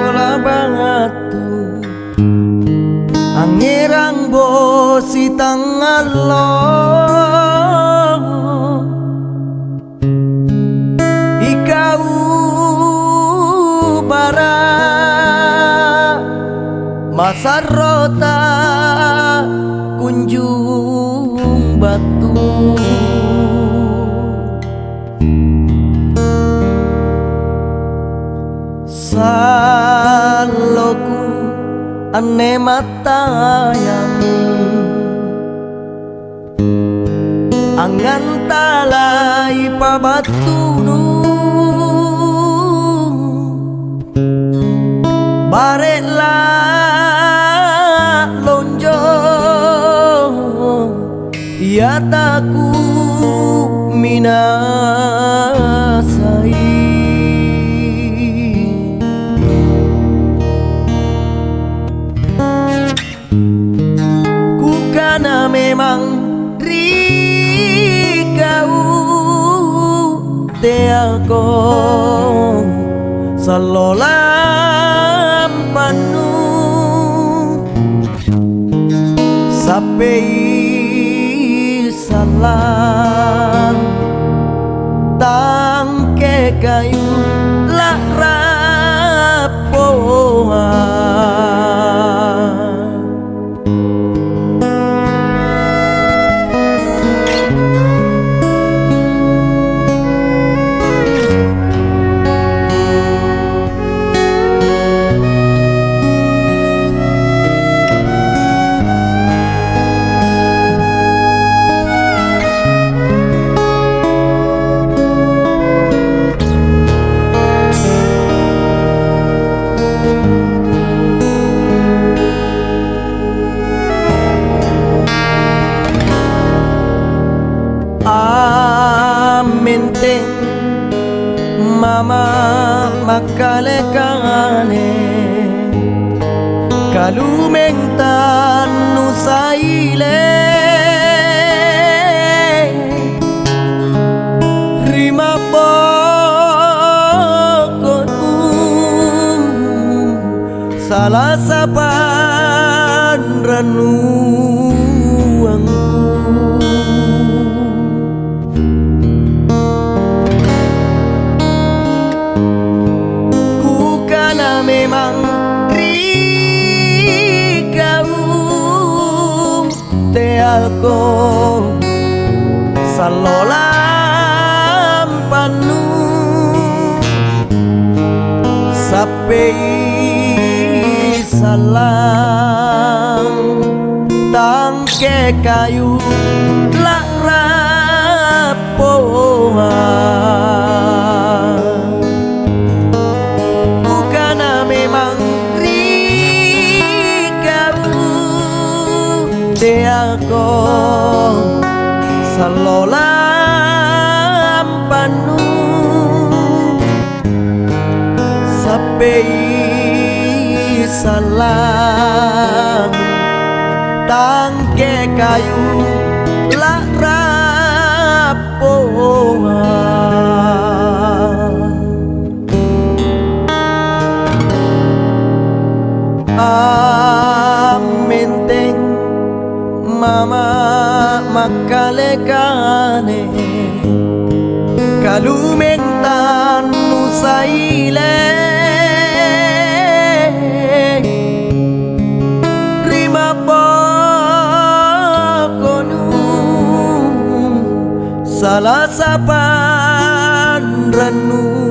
bola batu angirang bosi tangalo ikau bara masarota kunjung batu saloku ane matayang angan talai pabatunu barela lonjo ya taku minasai karena memang rikau teako salolam panu sampai salam tangke kayu lah rapoa menteng mama makalekane kalumeng tanu saile rima pokonu salah saban renuangku memang rikau teako salolam panu sampai salam tangke kayu lah rapoa teako salolam panu sampai salam tangke kayu lah rapoa menteng mama makalekane kalumeng tanu saile rima pokonu salah saban renuangku